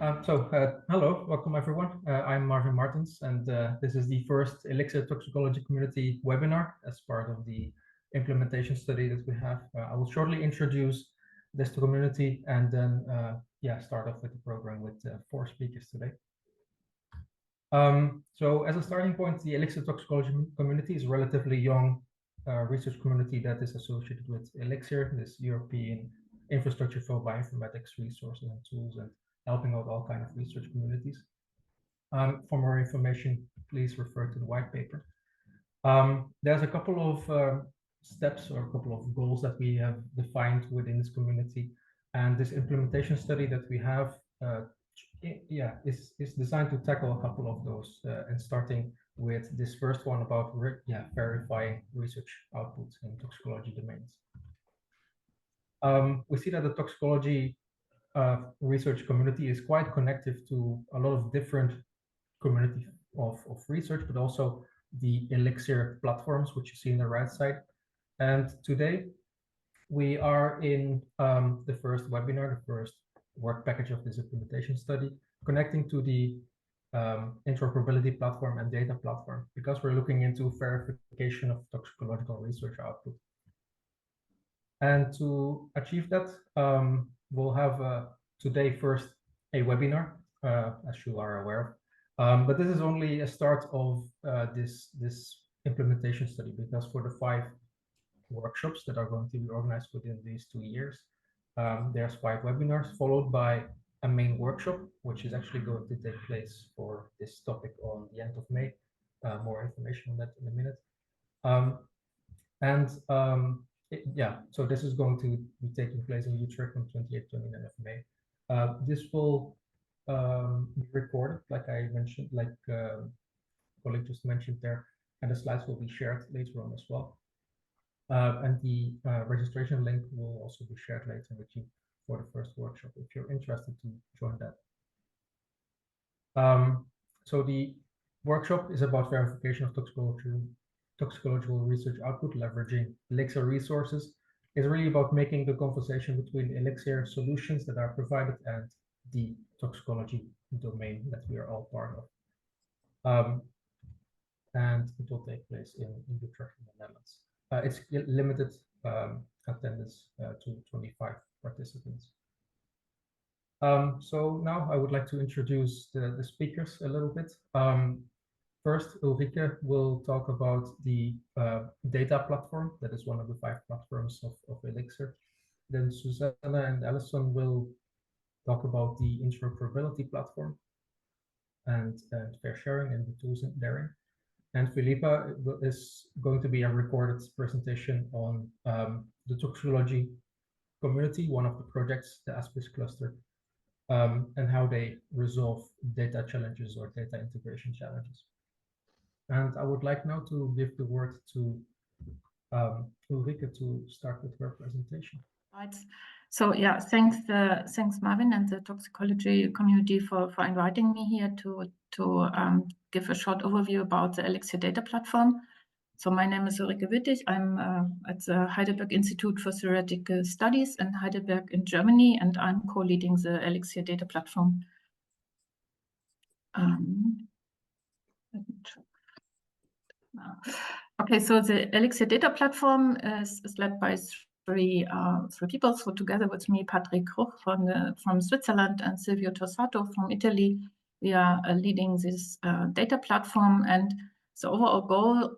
Hello, welcome everyone. I'm Marvin Martens, and this is the first ELIXIR Toxicology Community webinar as part of the implementation study that we have. I will shortly introduce this to community and then start off with the program with 4 speakers today. So as a starting point, the ELIXIR Toxicology community is a relatively young research community that is associated with ELIXIR, this European infrastructure for bioinformatics resources and tools, and helping out all kinds of research communities. For more information, please refer to the white paper. There's a couple of steps or a couple of goals that we have defined within this community, and this implementation study that we have is designed to tackle a couple of those, and starting with this first one about verifying research outputs in toxicology domains. We see that the toxicology research community is quite connected to a lot of different community of research, but also the ELIXIR platforms, which you see on the right side. And today we are in the first webinar, the first work package of this implementation study, connecting to the interoperability platform and data platform, because we're looking into verification of toxicological research output. And to achieve that, we'll have today first a webinar, as you are aware of. But this is only a start of this implementation study, because for the 5 workshops that are going to be organized within these 2 years, there's 5 webinars followed by a main workshop, which is actually going to take place for this topic on the end of May. More information on that in a minute. So this is going to be taking place in Utrecht on 28-29 of May. This will be recorded, like I mentioned, like colleague just mentioned there, and the slides will be shared later on as well. And the registration link will also be shared later with you for the first workshop if you're interested to join that. So the workshop is about verification of toxicological research output, leveraging ELIXIR resources. It's really about making the conversation between ELIXIR solutions that are provided and the toxicology domain that we are all part of. And it will take place in Utrecht in the Netherlands. It's limited attendance to 25 participants. So now I would like to introduce the speakers a little bit. First, Ulrike will talk about the data platform. That is one of the 5 platforms of ELIXIR. Then Susanna and Allyson will talk about the interoperability platform and FAIRsharing and the tools therein. And Philippe is going to be a recorded presentation on the toxicology community, one of the projects, the ASPIS cluster, and how they resolve data challenges or data integration challenges. And I would like now to give the word to Ulrike to start with her presentation. Right. So yeah, thanks Marvin and the toxicology community for inviting me here to give a short overview about the ELIXIR data platform. So my name is Ulrike Wittig. I'm at the Heidelberg Institute for Theoretical Studies in Heidelberg in Germany, and I'm co-leading the ELIXIR data platform. Okay, so the ELIXIR data platform is led by 3 people. So together with me, Patrick Ruch from Switzerland and Silvio Tossato from Italy, we are leading this data platform. And the overall goal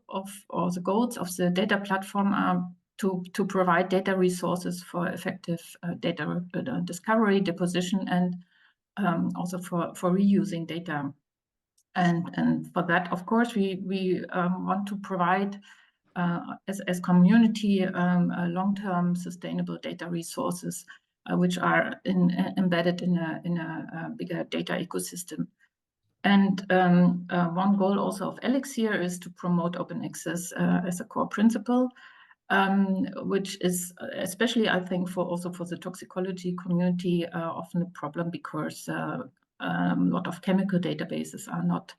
or the goals of the data platform are to provide data resources for effective data discovery, deposition, and also for reusing data. And for that, of course, we want to provide as community long-term sustainable data resources which are embedded in a bigger data ecosystem. And one goal also of ELIXIR is to promote open access as a core principle, which is especially, I think, for the toxicology community often a problem, because a lot of chemical databases are not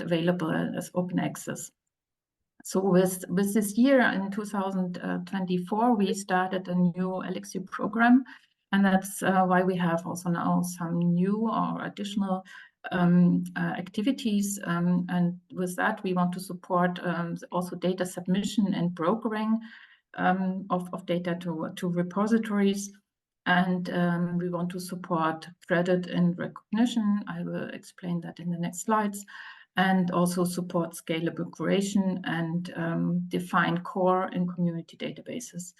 available as open access. So with this year in 2024, we started a new ELIXIR program, And that's why we have also now some new or additional activities. And with that, we want to support also data submission and brokering of data to repositories. And we want to support credit and recognition. I will explain that in the next slides. And also support scalable curation and define core and community databases.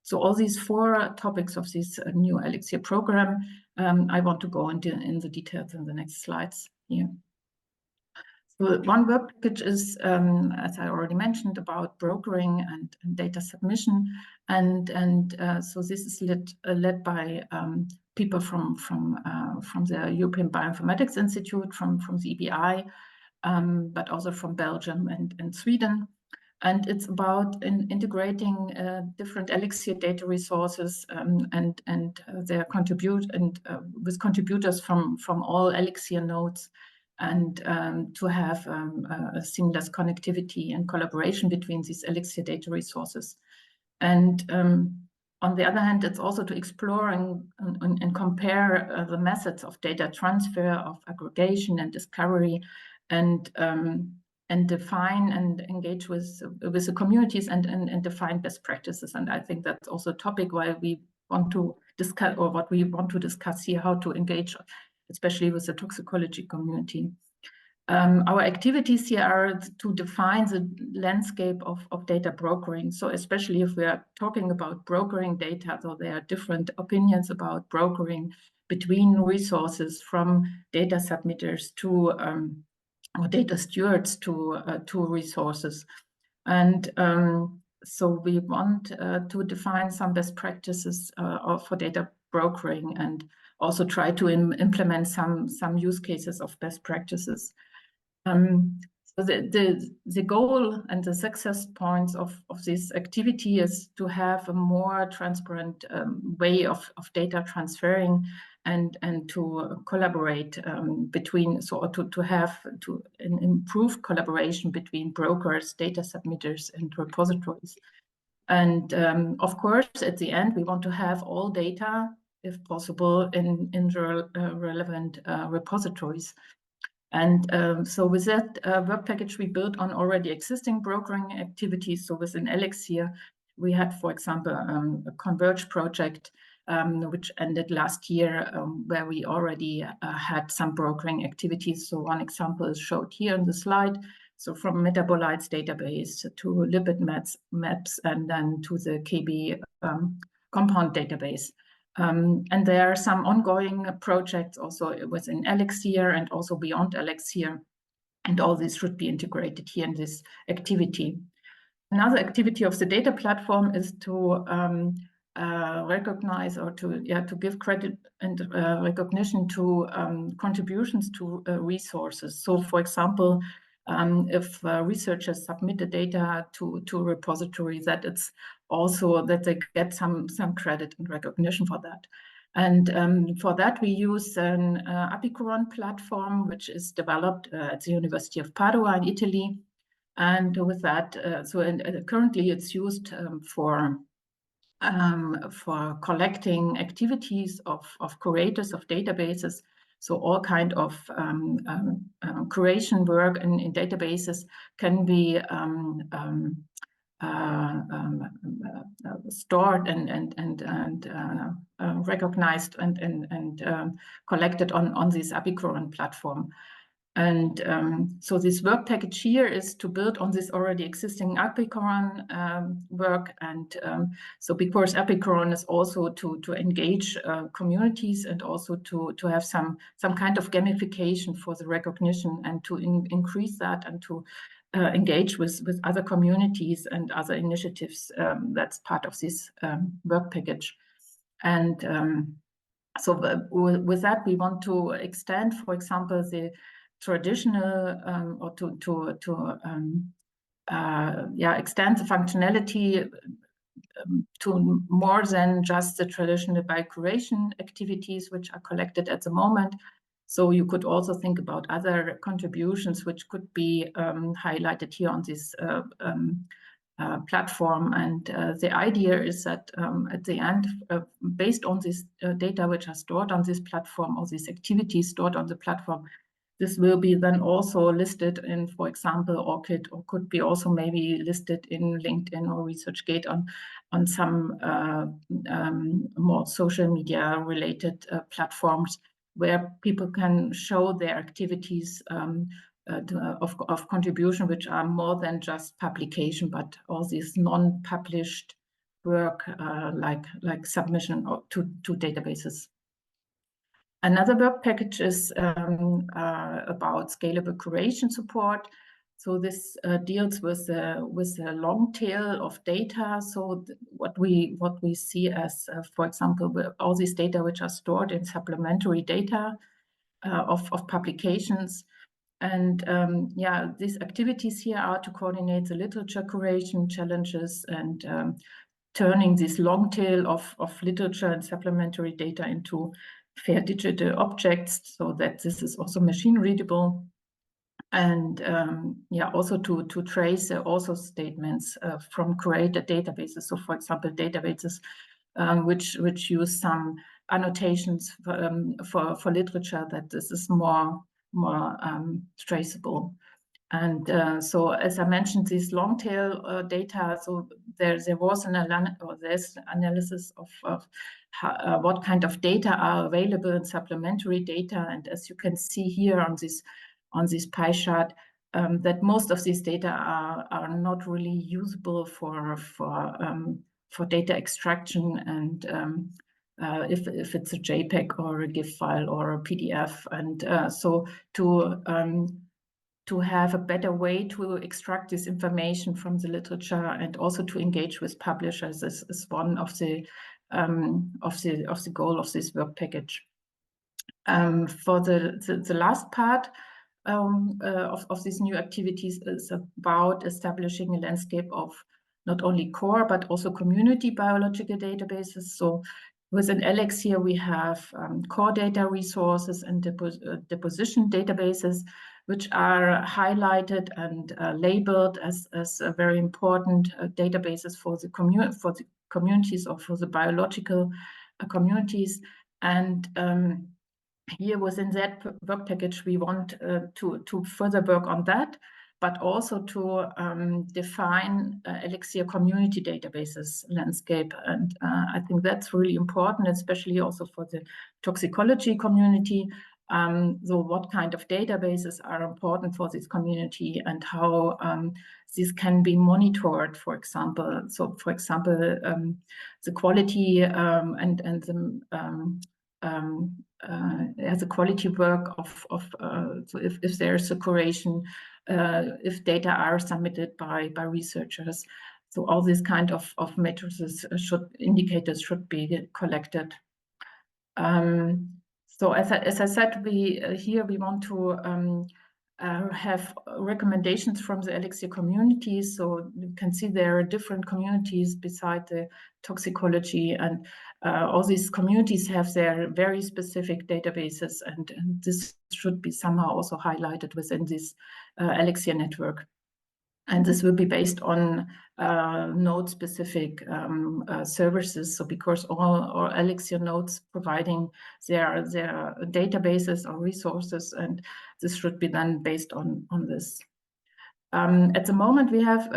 So all these 4 topics of this new ELIXIR program, I want to go into in the details in the next slides here. So one work package is, as I already mentioned, about brokering and data submission, and so this is led by people from the European Bioinformatics Institute, from the EBI, but also from Belgium and Sweden. And it's about integrating different ELIXIR data resources and their with contributors from all ELIXIR nodes, and to have a seamless connectivity and collaboration between these ELIXIR data resources. And on the other hand, it's also to explore and compare the methods of data transfer, of aggregation and discovery, and define and engage with the communities and define best practices. And I think that's also a topic why we want to discuss, or what we want to discuss here, how to engage, especially with the toxicology community. Our activities here are to define the landscape of data brokering. So especially if we are talking about brokering data, so there are different opinions about brokering between resources, from data submitters to or data stewards to resources. And so we want to define some best practices for data brokering, and also try to implement some use cases of best practices. So the goal and the success points of this activity is to have a more transparent way of data transferring, and to collaborate between, so to have an improved collaboration between brokers, data submitters, and repositories. And of course, at the end, we want to have all data, if possible, in the relevant repositories. And so with that work package, we built on already existing brokering activities. So within ELIXIR, we had, for example, a Converge project, which ended last year, where we already had some brokering activities. So one example is showed here on the slide. So from metabolites database to lipid maps, and then to the KB compound database. And there are some ongoing projects also within ELIXIR and also beyond ELIXIR, and all this should be integrated here in this activity. Another activity of the data platform is to recognize, or to give credit and recognition to contributions to resources. So, for example, if researchers submit the data to a repository, that it's also that they get some credit and recognition for that. And for that, we use an Apicuron platform, which is developed at the University of Padua in Italy. And with that, currently it's used for collecting activities of curators of databases. So all kind of curation work in databases can be stored and recognized and collected on this Apicuron platform. And so this work package here is to build on this already existing Apicuron work. And so because Apicuron is also to engage communities, and also to have some kind of gamification for the recognition, and to increase that, and to engage with other communities and other initiatives. That's part of this work package. And so with that, we want to extend, for example, the traditional or extend the functionality to more than just the traditional biocuration activities which are collected at the moment. So you could also think about other contributions which could be highlighted here on this platform. And the idea is that at the end, based on this data which are stored on this platform, or these activities stored on the platform, this will be then also listed in, for example, ORCID, or could be also maybe listed in LinkedIn or ResearchGate on some more social media related platforms, where people can show their activities of contribution, which are more than just publication, but all this non-published work like submission to databases. Another work package is about scalable curation support. So this deals with a long tail of data. So what we see as, for example, all these data which are stored in supplementary data of publications. And yeah, these activities here are to coordinate the literature curation challenges and turning this long tail of literature and supplementary data into fair digital objects, so that this is also machine readable. And yeah, also to trace the author statements from curated databases. So for example, databases which use some annotations for literature, that this is more traceable. And so, as I mentioned, this long tail data, so there was there's analysis of what kind of data are available in supplementary data. And as you can see here on this pie chart, that most of these data are not really usable for data extraction, and if it's a JPEG or a GIF file or a PDF. And so to have a better way to extract this information from the literature and also to engage with publishers is one of the goal of this work package. For the last part of these new activities is about establishing a landscape of not only core but also community biological databases. So within ELIXIR, we have core data resources and deposition databases, which are highlighted and labeled as very important databases for the communities or for the biological communities. And here within that work package, we want to further work on that, but also to define ELIXIR community databases landscape. And I think that's really important, especially also for the toxicology community. So what kind of databases are important for this community, and how this can be monitored, for example. So for example, the quality and the quality work of so if there's a curation, if data are submitted by researchers. So all these kind of matrices indicators should be collected. So as I said, we want to have recommendations from the ELIXIR community. So you can see there are different communities beside the toxicology, and all these communities have their very specific databases, and this should be somehow also highlighted within this ELIXIR network. And this will be based on node-specific services. So because all ELIXIR nodes providing their databases or resources, and this should be then based on this. At the moment, we have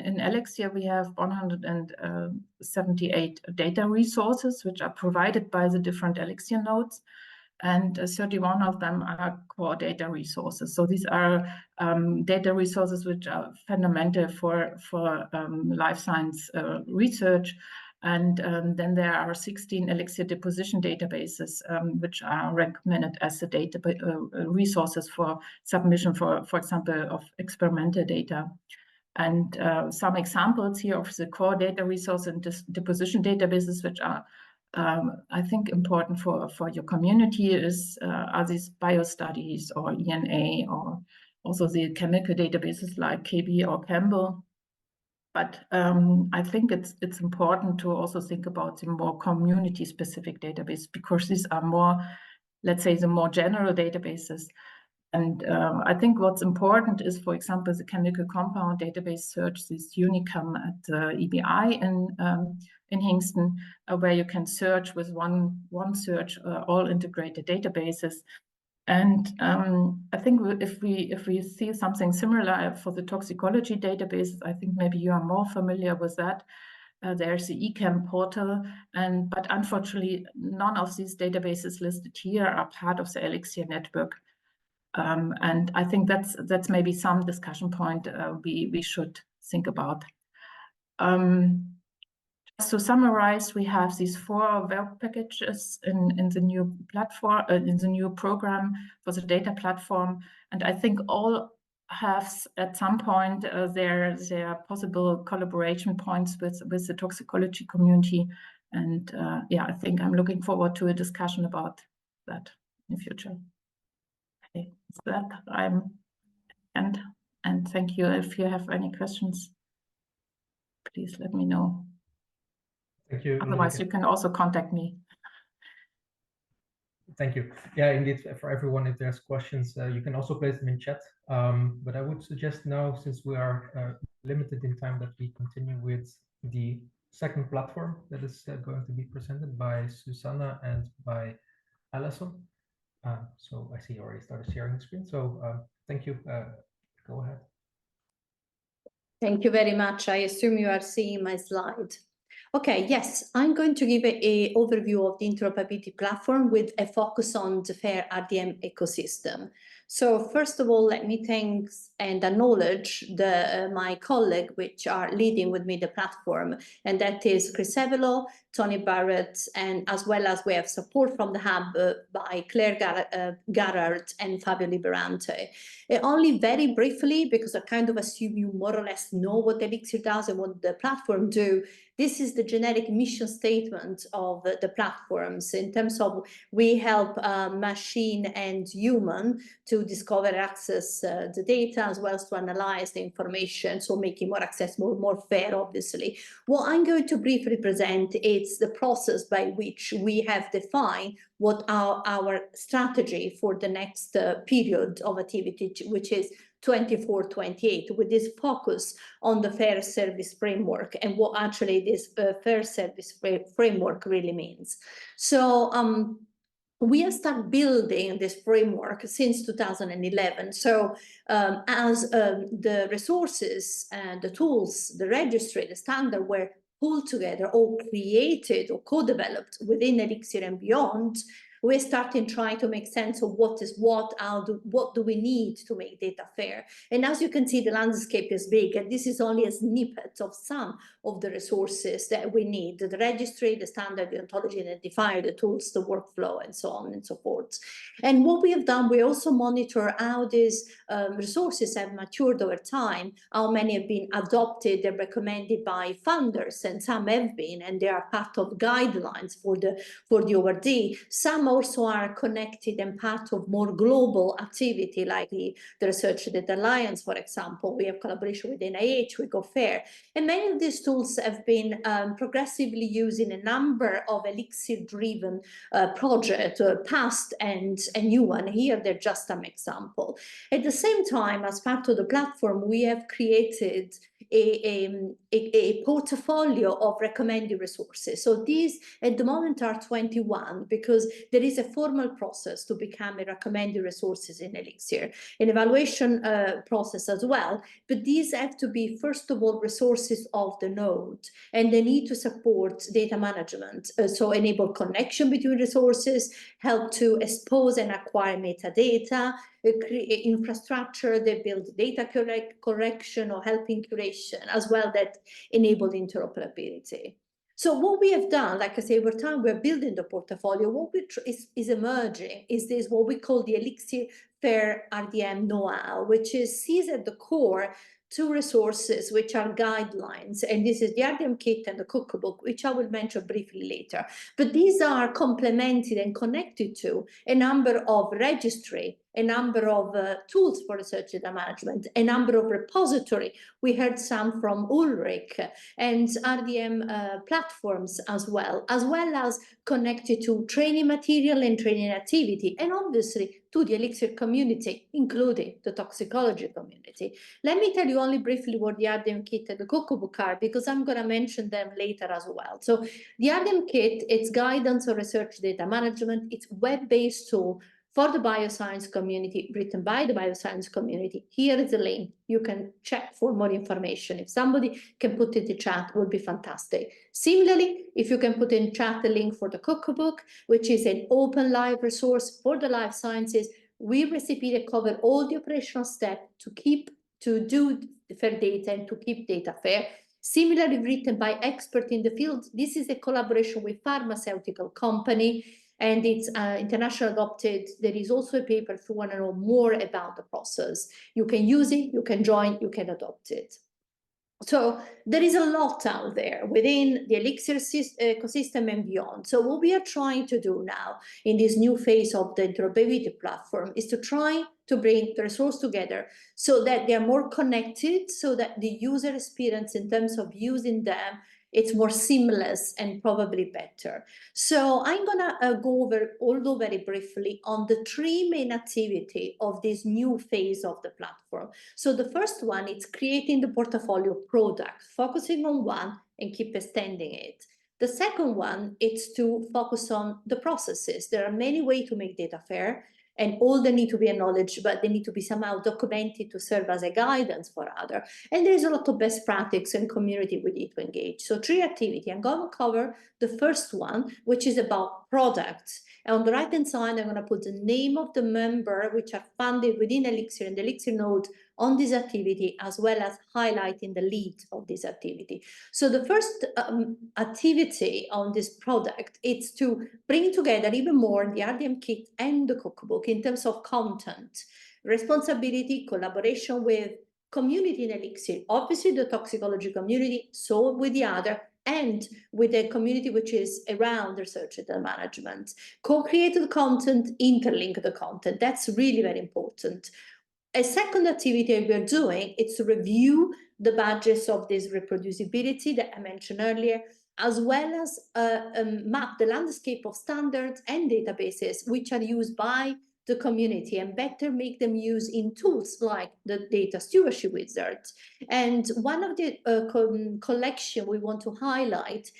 in ELIXIR, we have 178 data resources, which are provided by the different ELIXIR nodes. And 31 of them are core data resources. So these are data resources which are fundamental for life science research. And then there are 16 ELIXIR deposition databases, which are recommended as the data resources for submission, for example, of experimental data. And some examples here of the core data resource and deposition databases, which are I think important for your community, are these biostudies or ENA, or also the chemical databases like KB or Campbell. But I think it's important to also think about the more community-specific database, because these are more, let's say, the more general databases. And I think what's important is, for example, the chemical compound database search, this Unicum at EBI in Hingston, where you can search with one search all integrated databases. And I think if we see something similar for the toxicology databases, I think maybe you are more familiar with that. There's the eChem portal, but unfortunately, none of these databases listed here are part of the ELIXIR network. And I think that's maybe some discussion point we should think about. Just to summarize, we have these 4 work packages in the new platform, in the new program for the data platform, and I think all have at some point their possible collaboration points with the toxicology community, and yeah, I think I'm looking forward to a discussion about that in the future. Okay, so that I'm and thank you. If you have any questions, please let me know. Thank you. Otherwise, Ulrike. you can also contact me. Thank you. Yeah, indeed, for everyone, if there's questions, you can also place them in chat. But I would suggest now, since we are limited in time, that we continue with the second platform that is going to be presented by Susanna and by Allyson. So I see you already started sharing the screen. So thank you. Go ahead. Thank you very much. I assume you are seeing my slide. Okay, yes, I'm going to give an overview of the interoperability platform with a focus on the FAIR RDM ecosystem. So first of all, let me thank and acknowledge my colleagues which are leading with me the platform, and that is Chris Evelo, Tony Barrett, and as well as we have support from the hub by Claire Garrard and Fabio Liberante. Only very briefly, because I kind of assume you more or less know what ELIXIR does and what the platform do. This is the generic mission statement of the platforms in terms of we help machine and human to discover, access the data, as well as to analyze the information, so making more accessible, more fair, obviously. What I'm going to briefly present is the process by which we have defined what our strategy for the next period of activity, which is 24-28, with this focus on the FAIR service framework and what actually this FAIR service framework really means. So we have started building this framework since 2011. So as the resources and the tools, the registry, the standard were pulled together or created or co-developed within ELIXIR and beyond, we're starting trying to make sense of what is what do we need to make data fair. And as you can see, the landscape is big, and this is only a snippet of some of the resources that we need: the registry, the standard, the ontology identifier, the tools, the workflow, and so on and so forth. And what we have done, we also monitor how these resources have matured over time, how many have been adopted and recommended by funders, and some have been, and they are part of guidelines for the ORD. Some also are connected and part of more global activity, like the Research Data Alliance, for example. We have collaboration with NIH, we go FAIR. And many of these tools have been progressively used in a number of ELIXIR-driven projects, past and a new one. Here, they're just an example. At the same time, as part of the platform, we have created a portfolio of recommended resources. So these at the moment are 21, because there is a formal process to become a recommended resources in ELIXIR, an evaluation process as well. But these have to be, first of all, resources of the node, and they need to support data management. So enable connection between resources, help to expose and acquire metadata, infrastructure, they build data correction or helping curation, as well that enable interoperability. So what we have done, like I say, over time, we're building the portfolio. What is emerging is this, what we call the ELIXIR FAIR RDM know-how, which sees at the core two resources which are guidelines, and this is the RDMkit and the cookbook, which I will mention briefly later. But these are complemented and connected to a number of registry a number of tools for research data management, a number of repository. We heard some from Ulrike, and RDM platforms as well as connected to training material and training activity, and obviously to the ELIXIR community, including the toxicology community. Let me tell you only briefly what the RDMkit and the cookbook are, because I'm going to mention them later as well. So the RDMkit, it's guidance on research data management. It's web-based tool for the bioscience community, written by the bioscience community. Here is the link. You can check for more information. If somebody can put it in the chat, it would be fantastic. Similarly, if you can put in chat the link for the cookbook, which is an open live resource for the life sciences, we recipe that cover all the operational steps to do fair data and to keep data fair. Similarly written by experts in the field. This is a collaboration with pharmaceutical company, and it's international adopted. There is also a paper if you want to know more about the process. You can use it, you can join, you can adopt it. So there is a lot out there within the ELIXIR ecosystem and beyond. So what we are trying to do now in this new phase of the interoperability platform is to try to bring the resource together so that they are more connected, so that the user experience in terms of using them, it's more seamless and probably better. So I'm gonna go over, although very briefly, on the three main activity of this new phase of the platform. So the first one is creating the portfolio product, focusing on one and keep extending it. The second one is to focus on the processes. There are many ways to make data fair, and all they need to be acknowledged, but they need to be somehow documented to serve as a guidance for others. And there's a lot of best practice and community we need to engage. So three activity. I'm going to cover the first one, which is about products. And on the right-hand side, I'm going to put the name of the member which are funded within ELIXIR and the ELIXIR node on this activity, as well as highlighting the lead of this activity. So the first activity on this product is to bring together even more the RDMkit and the cookbook in terms of content, responsibility, collaboration with community in ELIXIR, obviously the toxicology community, so with the other, and with a community which is around research data management. Co-created content, interlink the content. That's really very important. A second activity we're doing is to review the badges of this reproducibility that I mentioned earlier, as well as map the landscape of standards and databases which are used by the community and better make them use in tools like the data stewardship wizard. And one of the collection we want to highlight,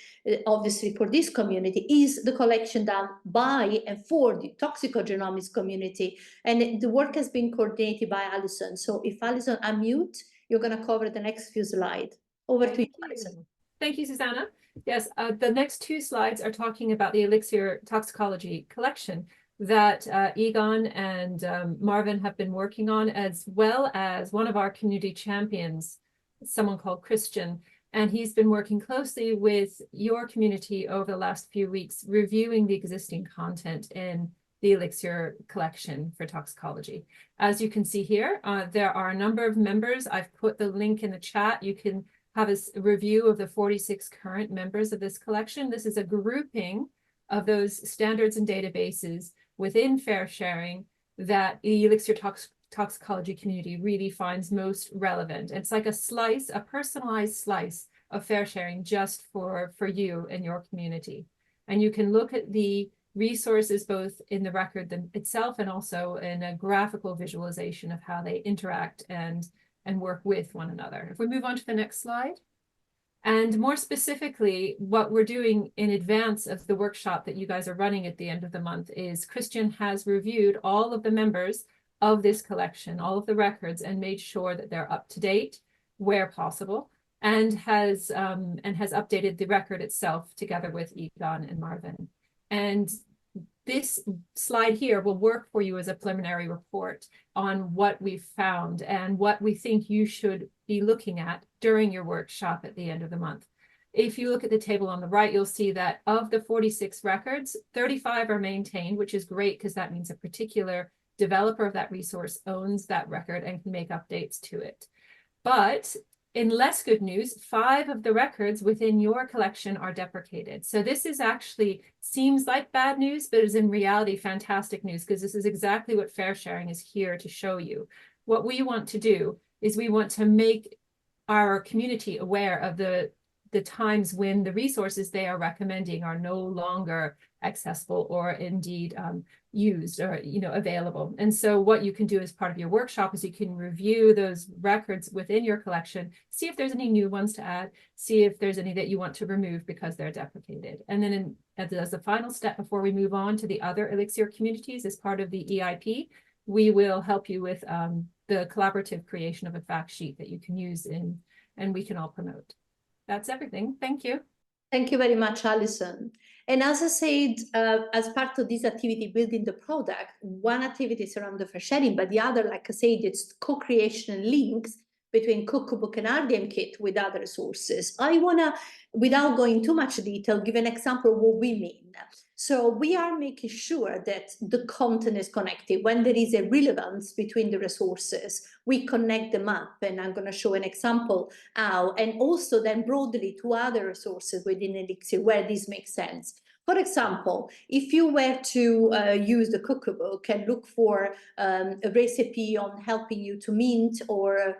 obviously for this community, is the collection done by and for the toxicogenomics community. And the work has been coordinated by Allyson. So if Allyson unmute, you're going to cover the next few slides. Over to you, Allyson. Thank you, Susanna. Yes, the next two slides are talking about the ELIXIR toxicology collection that Egon and Marvin have been working on, as well as one of our community champions, someone called Christian. And he's been working closely with your community over the last few weeks, reviewing the existing content in the ELIXIR collection for toxicology. As you can see here, there are a number of members. I've put the link in the chat. You can have a review of the 46 current members of this collection. This is a grouping of those standards and databases within FAIRsharing that the ELIXIR toxicology community really finds most relevant. It's like a slice, a personalized slice of FAIRsharing just for you and your community. And you can look at the resources both in the record itself and also in a graphical visualization of how they interact and work with one another. If we move on to the next slide. And more specifically, what we're doing in advance of the workshop that you guys are running at the end of the month is Christian has reviewed all of the members of this collection, all of the records, and made sure that they're up to date where possible, and has updated the record itself together with Egon and Marvin. And this slide here will work for you as a preliminary report on what we've found and what we think you should be looking at during your workshop at the end of the month. If you look at the table on the right, you'll see that of the 46 records, 35 are maintained, which is great because that means a particular developer of that resource owns that record and can make updates to it. But In less good news, 5 of the records within your collection are deprecated. So this is actually seems like bad news, but is in reality fantastic news, because this is exactly what FAIRsharing is here to show you. What we want to do is we want to make our community aware of the times when the resources they are recommending are no longer accessible or indeed used or available. And so what you can do as part of your workshop is you can review those records within your collection, see if there's any new ones to add, see if there's any that you want to remove because they're deprecated. And then as a final step before we move on to the other Elixir communities as part of the EIP, we will help you with the collaborative creation of a fact sheet that you can use and we can all promote. That's everything. Thank you. Thank you very much, Allyson. And as I said, as part of this activity, building the product, one activity is around the FAIRsharing, but the other, like I said, it's co-creation links between Cookbook and RDMkit with other resources. I want to, without going too much detail, give an example of what we mean. So we are making sure that the content is connected. When there is a relevance between the resources, we connect them up, and I'm going to show an example how, and also then broadly to other resources within Elixir where this makes sense. For example, if you were to use the cookbook and look for a recipe on helping you to mint or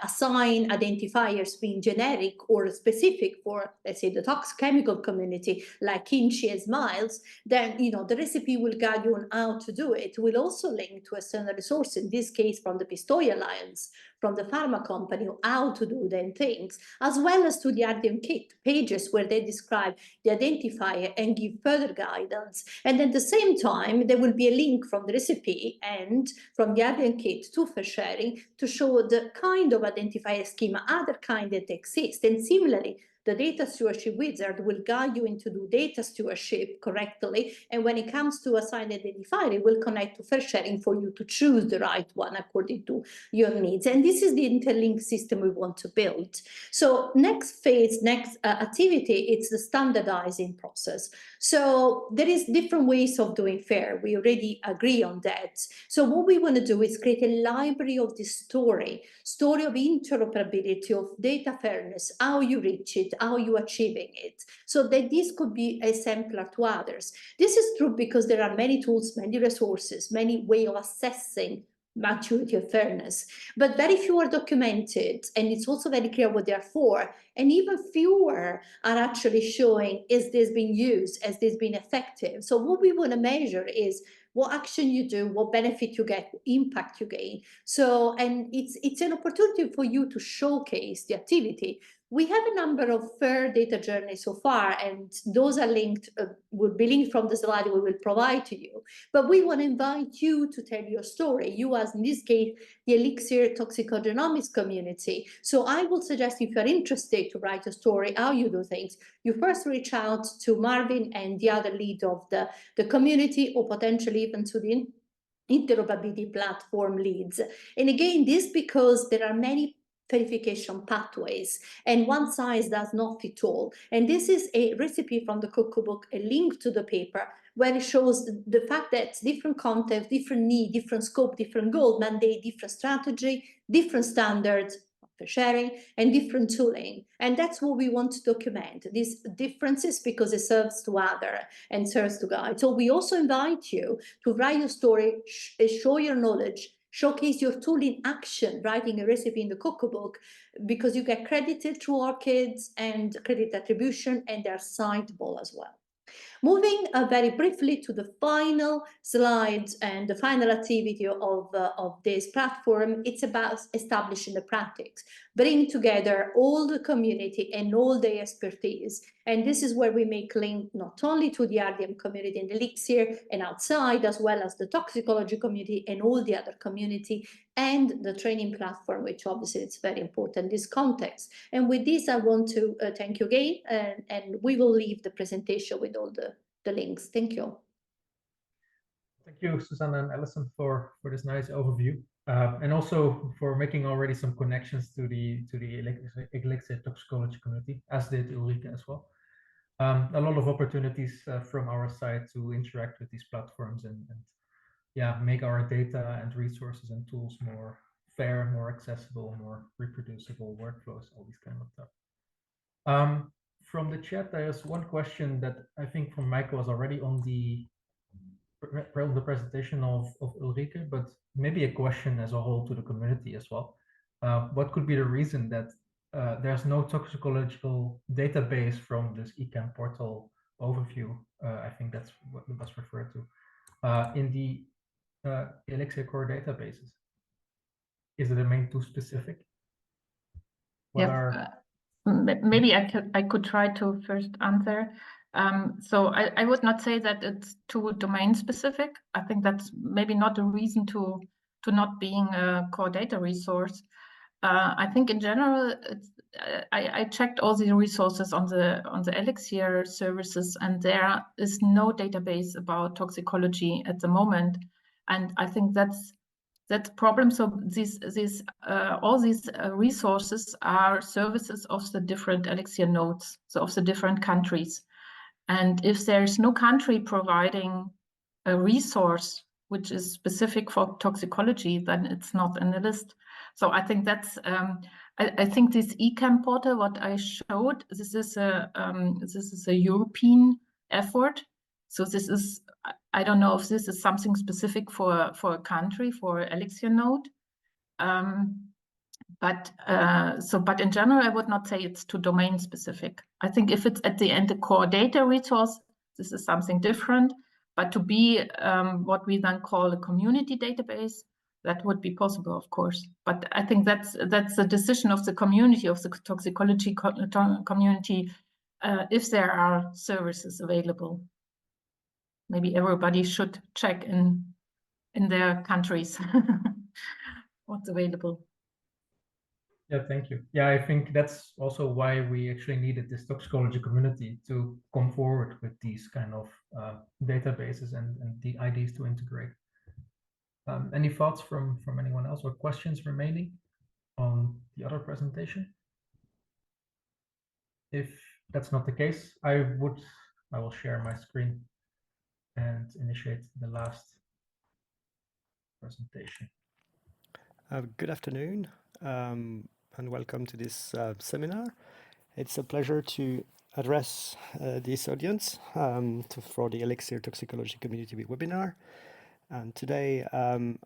assign identifiers being generic or specific for, let's say, the toxic-chemical community, like kimchi and smiles, then the recipe will guide you on how to do it. It will also link to external resource, in this case from the Pistoia Alliance, from the pharma company, how to do them things, as well as to the RDMkit pages where they describe the identifier and give further guidance. And at the same time, there will be a link from the recipe and from the RDMkit to FAIRsharing to show the kind of identifier schema, other kind that exist. And similarly, the data stewardship wizard will guide you into do data stewardship correctly. And when it comes to assign identifier, it will connect to FAIRsharing for you to choose the right one according to your needs. And this is the interlink system we want to build. So next phase, next activity, it's the standardizing process. So there is different ways of doing FAIR. We already agree on that. So what we want to do is create a library of the story of interoperability, of data fairness, how you reach it, how you achieving it, so that this could be exemplar to others. This is true because there are many tools, many resources, many ways of assessing maturity of fairness, but very few are documented, and it's also very clear what they're for, and even fewer are actually showing, is this being used, has this been effective? So what we want to measure is what action you do, what benefit you get, what impact you gain. So, and it's an opportunity for you to showcase the activity. We have a number of FAIR data journeys so far, and those are linked, will be linked from the slide we will provide to you. But we want to invite you to tell your story, you as in this case, the Elixir toxicogenomics community. So I would suggest, if you're interested to write a story, how you do things, you first reach out to Marvin and the other lead of the community, or potentially even to the interoperability platform leads. And again, this because there are many verification pathways, and one size does not fit all. And this is a recipe from the cookbook, a link to the paper, where it shows the fact that different context, different need, different scope, different goal mandate, different strategy, different standards for sharing, and different tooling. And that's what we want to document, these differences, because it serves to other and serves to guide. So we also invite you to write your story, show your knowledge, showcase your tool in action, writing a recipe in the cookbook, because you get credited through ORCID and credit attribution, and they're citable as well. Moving very briefly to the final slide and the final activity of this platform, it's about establishing the practice, bringing together all the community and all the expertise. And this is where we make link not only to the RDM community in Elixir and outside, as well as the toxicology community and all the other community, and the training platform, which obviously it's very important in this context. And with this, I want to thank you again, and we will leave the presentation with all the links. Thank you. Thank you, Susanna and Allyson, for this nice overview, and also for making already some connections to the Elixir toxicology community, as did Ulrike as well. A lot of opportunities from our side to interact with these platforms and yeah, make our data and resources and tools more fair, more accessible, more reproducible workflows, all these kind of stuff. From the chat, there's one question that I think from Michael was already on the presentation of Ulrike, but maybe a question as a whole to the community as well. What could be the reason that there's no toxicological database from this ECAM portal overview? I think that's what was referred to in the ELIXIR core databases. Is the domain too specific? What are maybe I could try to first answer. So I would not say that it's too domain specific. I think that's maybe not a reason to not being a core data resource. I think in general, I checked all the resources on the ELIXIR services, and there is no database about toxicology at the moment, and I think that's a problem. So all these resources are services of the different ELIXIR nodes, so of the different countries, and if there's no country providing a resource which is specific for toxicology, then it's not in the list. So I think that's I think this ECAM portal, what I showed, this is a European effort. So this is, I don't know if this is something specific for a country, for ELIXIR node. But in general, I would not say it's too domain specific. I think if it's at the end a core data resource, this is something different. But to be what we then call a community database, that would be possible, of course. But I think that's the decision of the community, of the toxicology community, if there are services available. Maybe everybody should check in their countries what's available. Yeah, thank you. Yeah, I think that's also why we actually needed this toxicology community to come forward with these kind of databases and the ideas to integrate. Any thoughts from anyone else or questions remaining on the other presentation? If that's not the case, I will share my screen and initiate the last presentation. Good afternoon and welcome to this seminar. It's a pleasure to address this audience for the ELIXIR Toxicology Community webinar. And today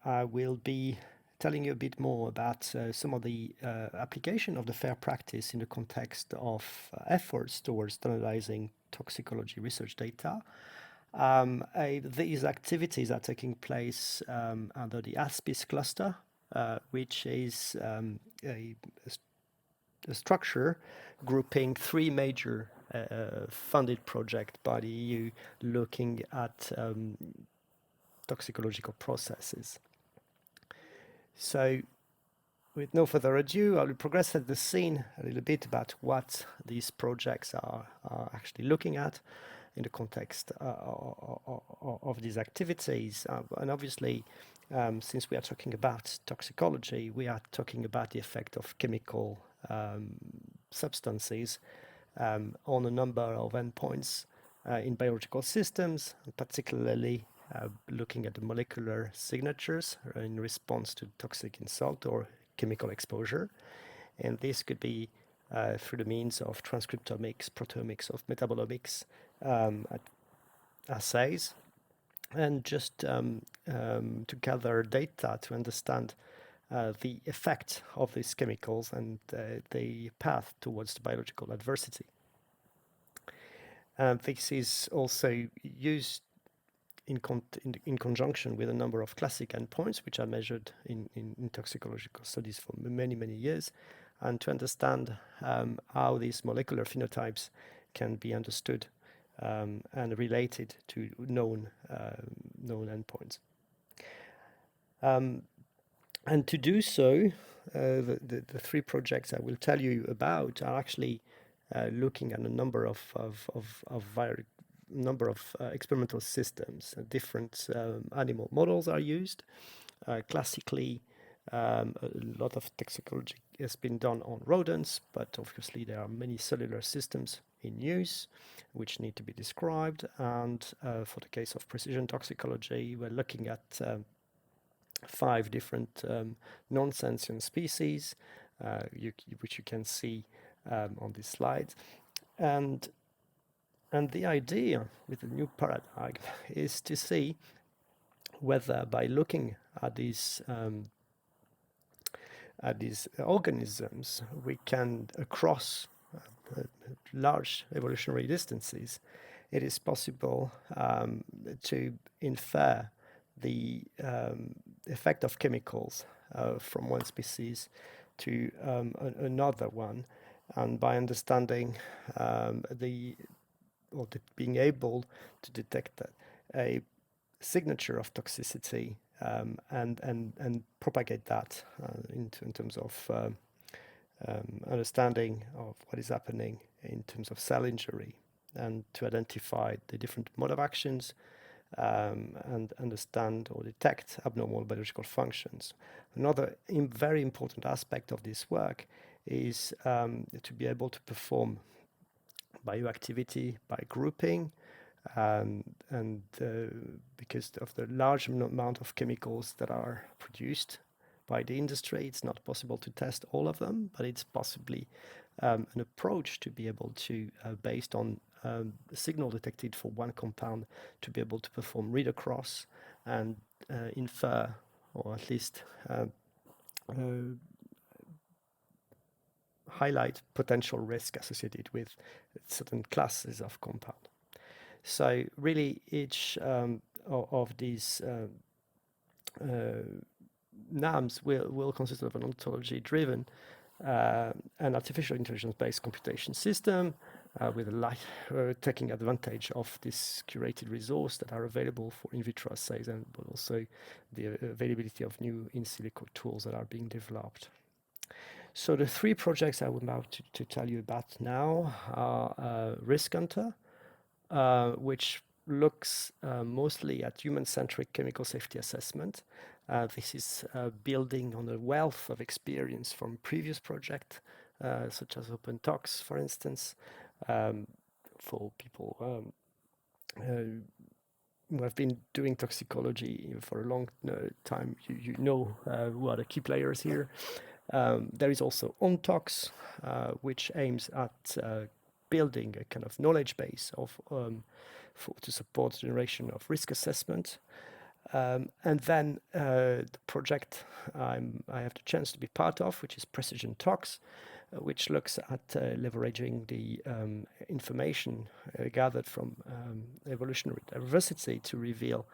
I will be telling you a bit more about some of the application of the FAIR practice in the context of efforts towards standardizing toxicology research data. These activities are taking place under the ASPIS cluster, which is a structure grouping three major funded projects by the EU looking at toxicological processes. So with no further ado, I will progress at the scene a little bit about what these projects are actually looking at in the context of these activities. And obviously, since we are talking about toxicology, we are talking about the effect of chemical substances on a number of endpoints in biological systems, particularly looking at the molecular signatures in response to toxic insult or chemical exposure. And this could be through the means of transcriptomics, proteomics, of metabolomics assays, and just to gather data to understand the effect of these chemicals and the path towards the biological adversity. This is also used in conjunction with a number of classic endpoints, which are measured in toxicological studies for many, many years, and to understand how these molecular phenotypes can be understood and related to known endpoints. And to do so, the three projects I will tell you about are actually looking at a number of experimental systems. Different animal models are used. Classically, a lot of toxicology has been done on rodents, but obviously there are many cellular systems in use which need to be described. And for the case of precision toxicology, we're looking at 5 different non-sentient species, which you can see on this slide. And the idea with the new paradigm is to see whether by looking at these organisms, we can, across large evolutionary distances, it is possible to infer the effect of chemicals from one species to another one, and by understanding being able to detect a signature of toxicity and propagate that in terms of understanding of what is happening in terms of cell injury, and to identify the different mode of actions and understand or detect abnormal biological functions. Another very important aspect of this work is to be able to perform bioactivity by grouping, and because of the large amount of chemicals that are produced by the industry, it's not possible to test all of them, but it's possibly an approach to be able to, based on the signal detected for one compound, to be able to perform read across and infer, or at least highlight potential risk associated with certain classes of compound. So really, each of these NAMs will consist of an ontology-driven and artificial intelligence-based computation system with taking advantage of this curated resource that are available for in vitro assays, but also the availability of new in silico tools that are being developed. So the 3 projects I would like to tell you about now are Risk Hunter, which looks mostly at human-centric chemical safety assessment. This is building on a wealth of experience from previous projects, such as OpenTox, for instance, for people who have been doing toxicology for a long time. You know who are the key players here. There is also OnTox, which aims at building a kind of knowledge base of to support generation of risk assessment. And then the project I have the chance to be part of, which is Precision Tox, which looks at leveraging the information gathered from evolutionary diversity to reveal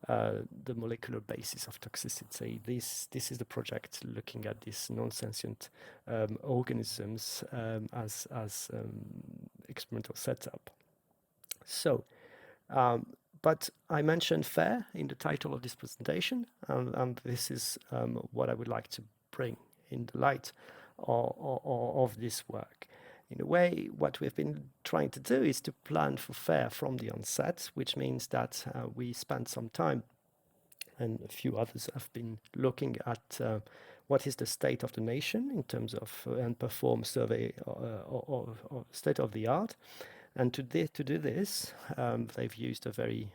the molecular basis of toxicity. This is the project looking at these non-sentient organisms as experimental setup. So, but I mentioned FAIR in the title of this presentation, and this is what I would like to bring in the light of this work. In a way, what we've been trying to do is to plan for FAIR from the onset, which means that we spent some time, and a few others have been looking at what is the state of the nation in terms of, and perform survey of state of the art. And to do this, they've used a very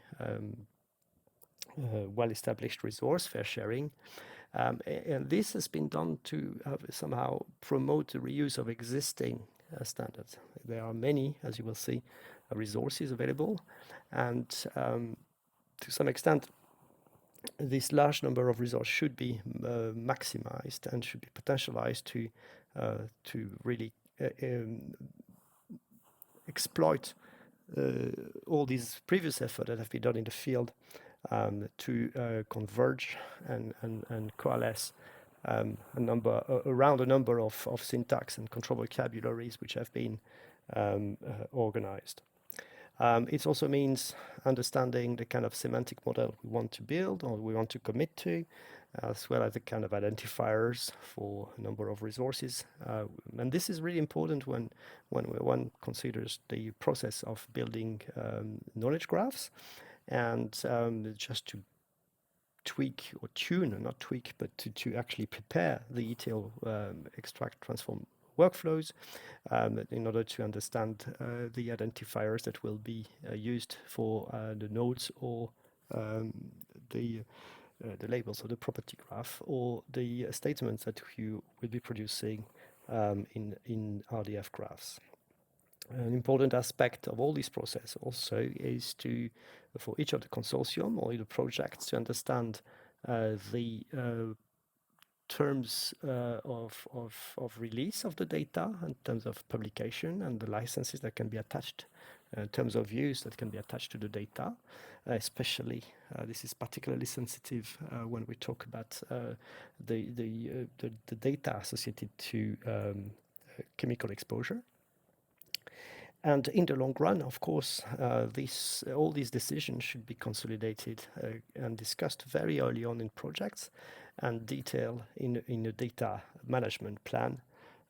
well-established resource, FAIRsharing. And this has been done to somehow promote the reuse of existing standards. There are many, as you will see, resources available, and to some extent, this large number of resources should be maximized and should be potentialized to really exploit all these previous efforts that have been done in the field to converge and coalesce around a number of syntax and control vocabularies which have been organized. It also means understanding the kind of semantic model we want to build or we want to commit to, as well as the kind of identifiers for a number of resources. And this is really important when one considers the process of building knowledge graphs, and just to tweak or tune, not tweak, but to actually prepare the ETL extract transform workflows in order to understand the identifiers that will be used for the nodes or the the labels of the property graph or the statements that you will be producing in RDF graphs. An important aspect of all this process also is to, for each of the consortium or the projects, to understand the terms of release of the data in terms of publication and the licenses that can be attached, terms of use that can be attached to the data. Especially, this is particularly sensitive when we talk about the data associated to chemical exposure. And in the long run, of course, all these decisions should be consolidated and discussed very early on in projects and detailed in a data management plan.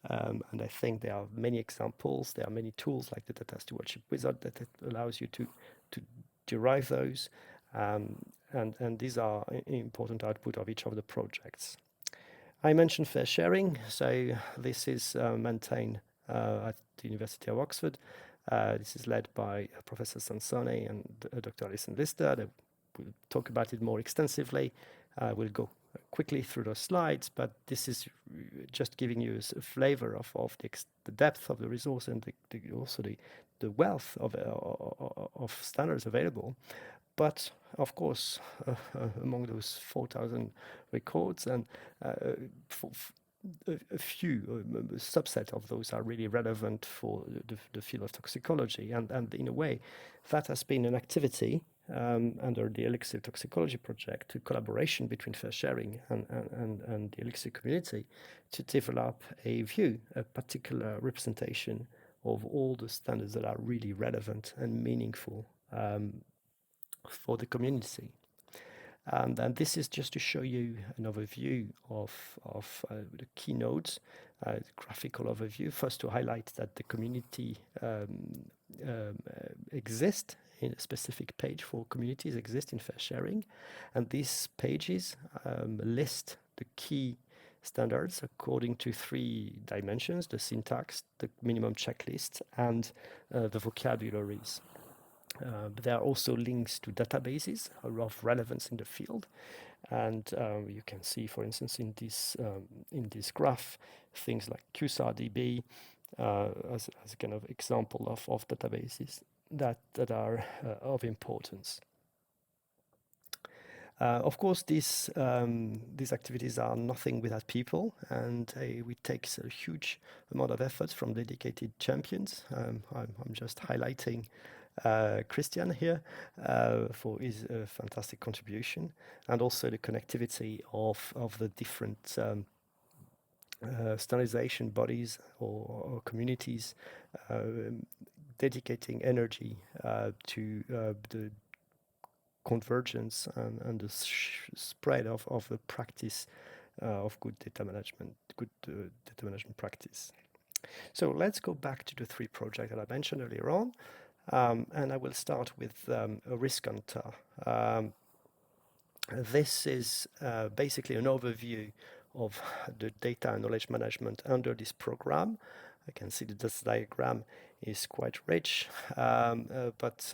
And I think there are many examples. There are many tools like the Data Stewardship Wizard that allows you to derive those. And these are important output of each of the projects. I mentioned FAIRsharing. So this is maintained at the University of Oxford. This is led by Professor Sansone and Dr. Allyson. We'll talk about it more extensively. We'll go quickly through those slides, but this is just giving you a flavor of the depth of the resource and also the wealth of standards available. But of course, among those 4,000 records, and a few, a subset of those are really relevant for the field of toxicology. And in a way, that has been an activity under the ELIXIR Toxicology project, a collaboration between FAIRsharing and the ELIXIR community to develop a view, a particular representation of all the standards that are really relevant and meaningful for the community. And this is just to show you an overview of the keynotes, graphical overview. First, to highlight that the community exists in a specific page for communities exist in FAIRsharing. And these pages list the key standards according to 3 dimensions: the syntax, the minimum checklist, and the vocabularies. But there are also links to databases of relevance in the field, and you can see, for instance, in this graph, things like QSAR-DB as a kind of example of databases that are of importance. Of course, these activities are nothing without people, and it takes a huge amount of effort from dedicated champions. I'm just highlighting Christian here for his fantastic contribution, and also the connectivity of the different standardization bodies or communities dedicating energy to the convergence and the spread of the practice of good data management practice. So let's go back to the 3 projects that I mentioned earlier on. And I will start with a risk hunter. This is basically an overview of the data and knowledge management under this program. I can see that this diagram is quite rich, but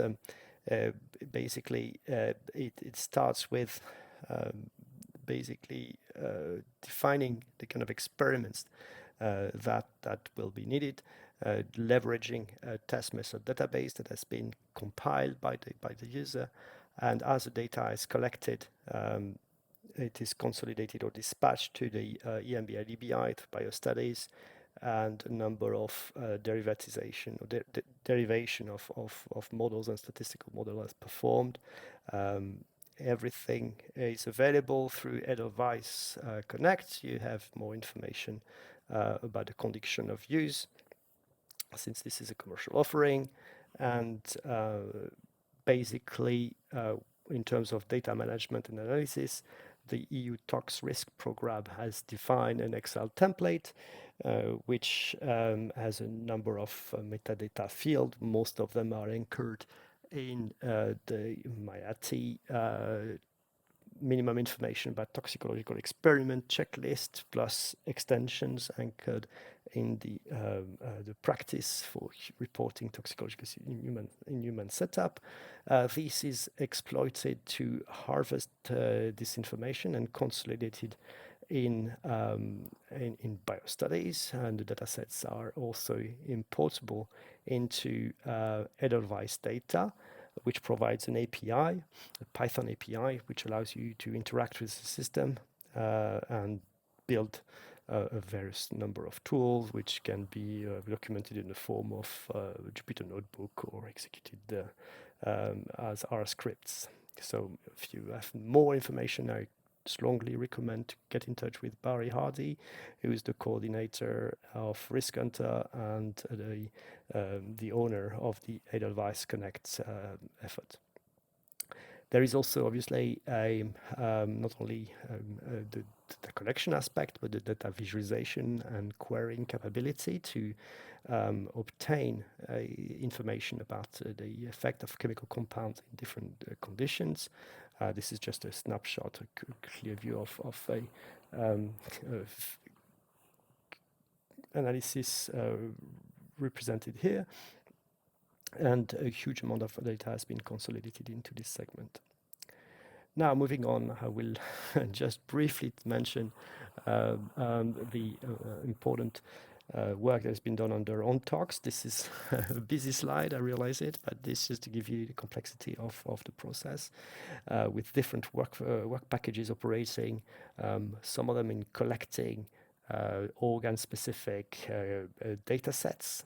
basically it starts with basically defining the kind of experiments that will be needed, leveraging a test method database that has been compiled by the user, and as the data is collected, it is consolidated or dispatched to the EMBI DBI to biostudies, and a number of derivatization or derivation of models and statistical model is performed. Everything is available through Edelweiss Connect. You have more information about the condition of use, since this is a commercial offering, and basically in terms of data management and analysis, the EU Tox Risk Program has defined an Excel template which has a number of metadata fields. Most of them are anchored in the MIATI minimum information about toxicological experiment checklist plus extensions anchored in the practice for reporting toxicological in human setup. This is exploited to harvest this information and consolidate it in biostudies, and the datasets are also importable into Edelweiss data, which provides an API, a Python API, which allows you to interact with the system and build a various number of tools, which can be documented in the form of a Jupyter notebook or executed as R scripts. So if you have more information, I strongly recommend to get in touch with Barry Hardy, who is the coordinator of Risk Hunter and the owner of the Edelweiss Connect effort. There is also obviously not only the data collection aspect, but the data visualization and querying capability to obtain information about the effect of chemical compounds in different conditions. This is just a snapshot, a clear view of a analysis represented here. And a huge amount of data has been consolidated into this segment. Now, moving on, I will just briefly mention the important work that has been done under OnTox. This is a busy slide, I realize it, but this is to give you the complexity of the process with different work packages operating, some of them in collecting organ-specific data sets.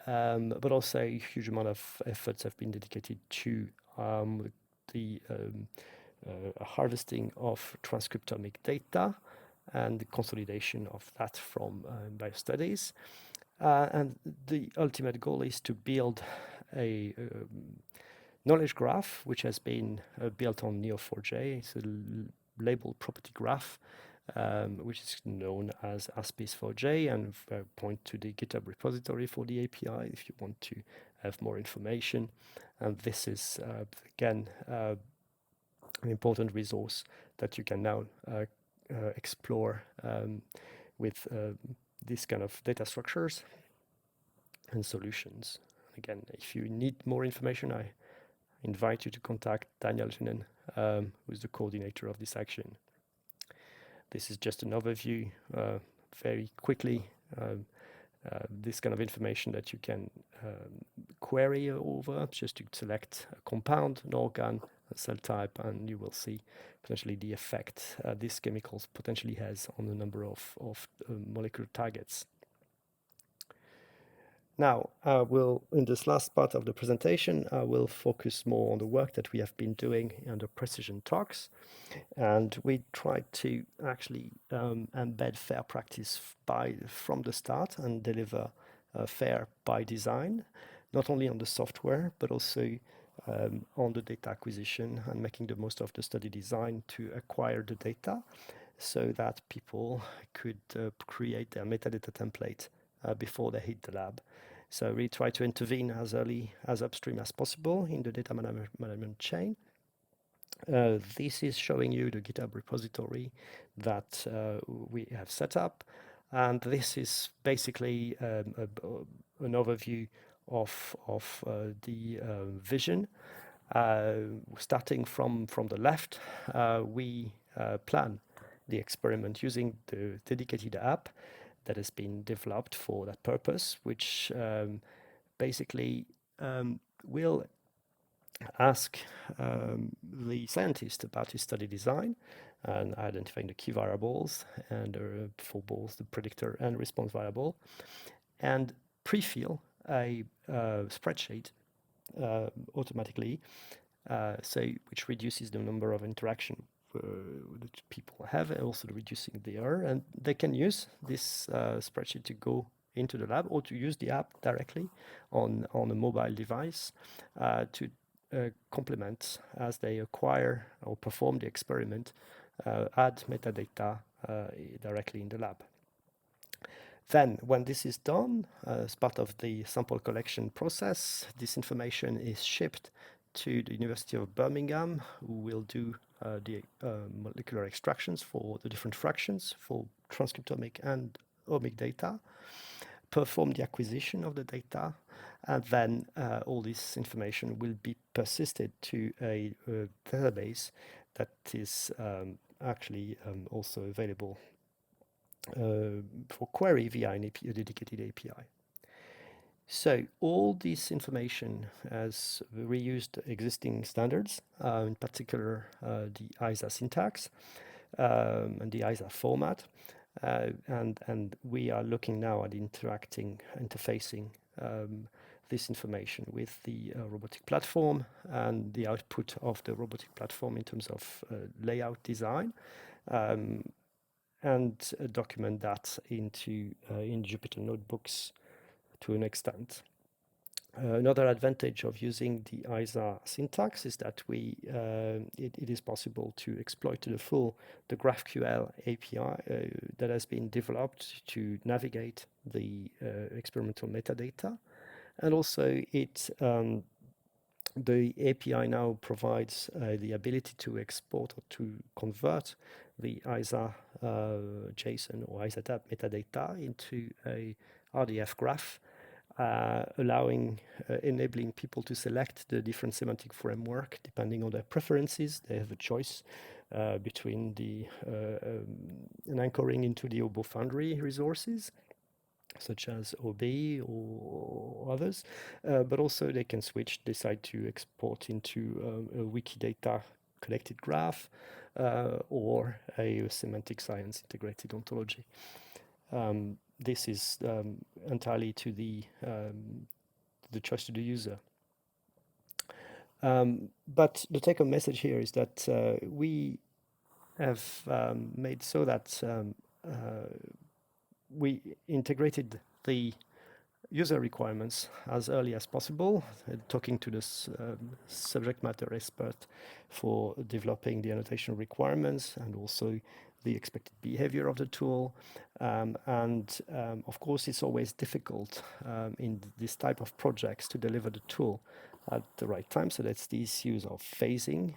But also a huge amount of efforts have been dedicated to the harvesting of transcriptomic data and the consolidation of that from biostudies. And the ultimate goal is to build a knowledge graph, which has been built on Neo4j. It's a label property graph, which is known as ASPIS4j, and point to the GitHub repository for the API if you want to have more information. And this is, again, an important resource that you can now explore with these kind of data structures and solutions. Again, if you need more information, I invite you to contact Daniel Jenen, who is the coordinator of this action. This is just an overview, very quickly, this kind of information that you can query over, just to select a compound, an organ, a cell type, and you will see potentially the effect this chemicals potentially has on a number of molecular targets. Now, in this last part of the presentation, I will focus more on the work that we have been doing under Precision Tox. And we tried to actually embed FAIR practice from the start and deliver FAIR by design, not only on the software, but also on the data acquisition and making the most of the study design to acquire the data so that people could create their metadata template before they hit the lab. So we try to intervene as early, as upstream as possible in the data management chain. This is showing you the GitHub repository that we have set up. And this is basically an overview of the vision. Starting from the left, we plan the experiment using the dedicated app that has been developed for that purpose, which basically will ask the scientist about his study design and identifying the key variables and for both the predictor and response variable, and pre-fill a spreadsheet automatically, which reduces the number of interaction that people have, and also reducing the error. And they can use this spreadsheet to go into the lab or to use the app directly on a mobile device to complement as they acquire or perform the experiment, add metadata directly in the lab. Then, when this is done, as part of the sample collection process, this information is shipped to the University of Birmingham, who will do the molecular extractions for the different fractions for transcriptomic and omic data, perform the acquisition of the data, and then all this information will be persisted to a database that is actually also available for query via a dedicated API. So all this information has reused existing standards, in particular the ISA syntax and the ISA format. And we are looking now at interfacing this information with the robotic platform and the output of the robotic platform in terms of layout design, and document that into in Jupyter notebooks to an extent. Another advantage of using the ISA syntax is that it is possible to exploit to the full the GraphQL API that has been developed to navigate the experimental metadata, and also the API now provides the ability to export or to convert the ISA JSON or ISA tab metadata into a RDF graph, enabling people to select the different semantic framework depending on their preferences. They have a choice between an anchoring into the OBO Foundry resources, such as OB or others, but also they can decide to export into a Wikidata connected graph or a semantic science integrated ontology. This is entirely to the choice to the user. But the take-home message here is that we have made so that we integrated the user requirements as early as possible, talking to the subject matter expert for developing the annotation requirements and also the expected behavior of the tool. Of course, it's always difficult in this type of projects to deliver the tool at the right time. So that's the issues of phasing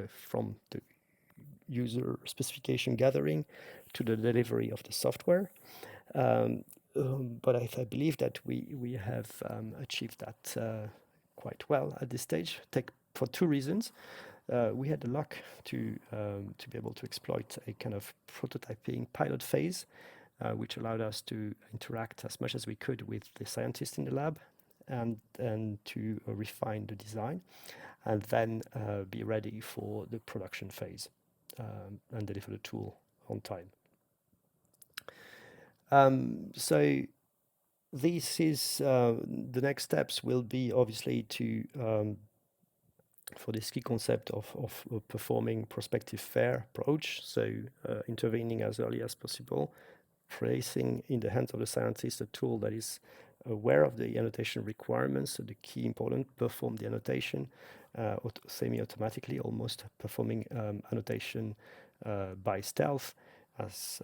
from the user specification gathering to the delivery of the software. But I believe that we have achieved that quite well at this stage, for two reasons. We had the luck to be able to exploit a kind of prototyping pilot phase, which allowed us to interact as much as we could with the scientists in the lab and to refine the design, and then be ready for the production phase and deliver the tool on time. So this is the next steps will be obviously to for this key concept of performing prospective FAIR approach, so intervening as early as possible, placing in the hands of the scientist a tool that is aware of the annotation requirements, so the key important, perform the annotation semi-automatically, almost performing annotation by stealth, as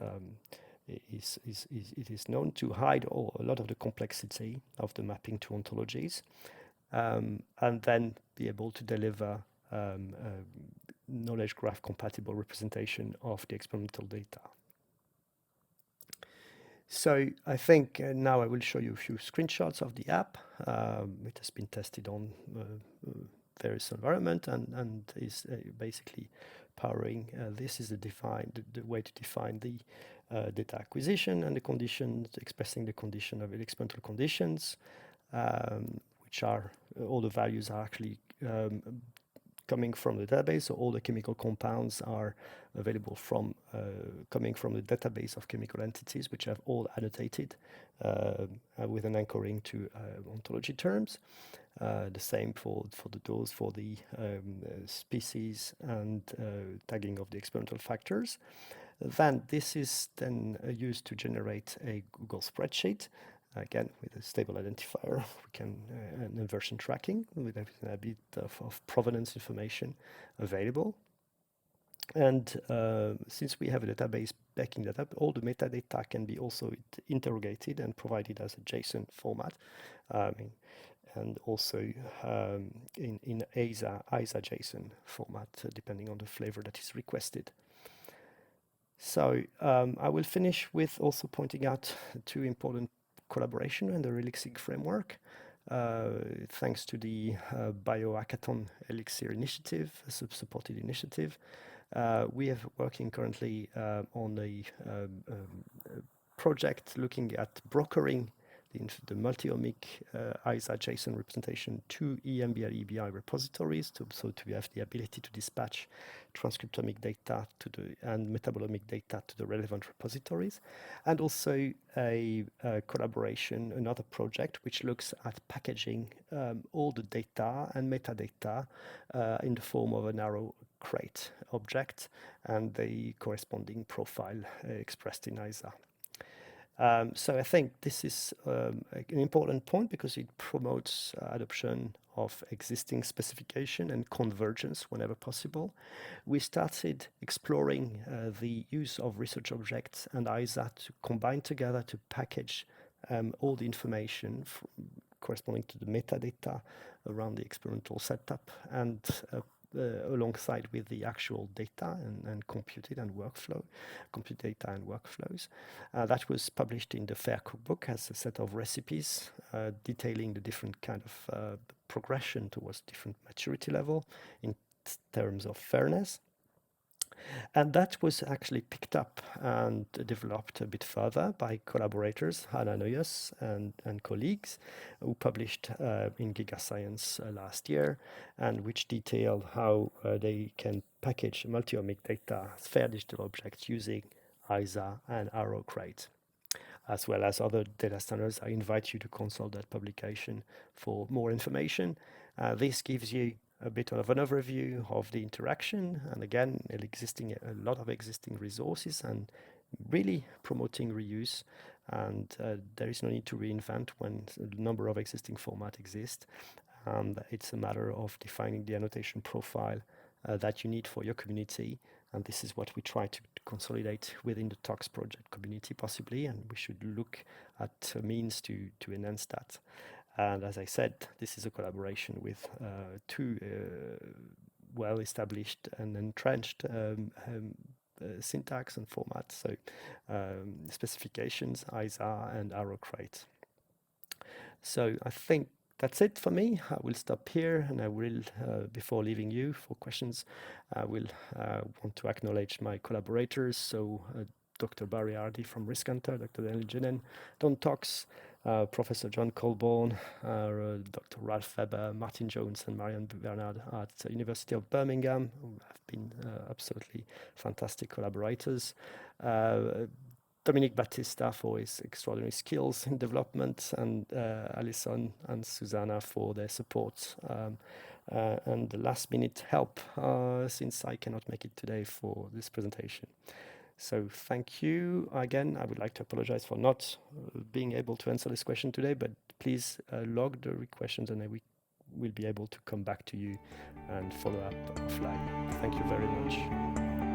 it is known, to hide a lot of the complexity of the mapping to ontologies, and then be able to deliver knowledge graph compatible representation of the experimental data. So I think now I will show you a few screenshots of the app. It has been tested on various environment and is basically powering. This is the way to define the data acquisition and the conditions, expressing the condition of the experimental conditions, which are all the values are actually coming from the database. So all the chemical compounds are available from coming from the database of chemical entities, which have all annotated with an anchoring to ontology terms. The same for the dose, for the species, and tagging of the experimental factors. Then this is then used to generate a Google spreadsheet, again with a stable identifier. We can and inversion tracking with a bit of provenance information available. And since we have a database backing that up, all the metadata can be also interrogated and provided as a JSON format. and also in ISA-JSON format, depending on the flavor that is requested. So I will finish with also pointing out two important collaboration in the ELIXIR framework. Thanks to the Biohackathon ELIXIR initiative, a supported initiative. We are working currently on a project looking at brokering the multi-omic ISA-JSON representation to EMBL EBI repositories, so to have the ability to dispatch transcriptomic data and metabolomic data to the relevant repositories, and also a collaboration, another project which looks at packaging all the data and metadata in the form of a narrow crate object and the corresponding profile expressed in ISA. So I think this is an important point because it promotes adoption of existing specification and convergence whenever possible. We started exploring the use of research objects and ISA to combine together to package all the information corresponding to the metadata around the experimental setup and alongside with the actual data and computed and workflow, compute data and workflows. That was published in the FAIRcookbook as a set of recipes detailing the different kind of progression towards different maturity level in terms of fairness. And that was actually picked up and developed a bit further by collaborators, Hannah Noyes and colleagues, who published in GigaScience last year, and which detail how they can package multi-omic data as fair digital objects using ISA and ArrowCrate, as well as other data standards. I invite you to consult that publication for more information. This gives you a bit of an overview of the interaction, and again, a lot of existing resources and really promoting reuse. And there is no need to reinvent when a number of existing formats exist. And it's a matter of defining the annotation profile that you need for your community. And this is what we try to consolidate within the Tox project community possibly, and we should look at means to enhance that. And as I said, this is a collaboration with two well-established and entrenched syntax and formats, so specifications, ISA and ArrowCrate. So I think that's it for me. I will stop here, and I will, before leaving you for questions, I will want to acknowledge my collaborators. So Dr. Barry Hardy from Risk Hunter, Dr. Daniel Jenen, Don Tox, Professor John Colborne, Dr. Ralph Weber, Martin Jones, and Marianne Bernard at the University of Birmingham, who have been absolutely fantastic collaborators. Dominic Battista for his extraordinary skills in development, and Allyson and Susanna for their support and the last minute help since I cannot make it today for this presentation. So thank you. Again, I would like to apologize for not being able to answer this question today, but please log the questions and we will be able to come back to you and follow up offline. Thank you very much.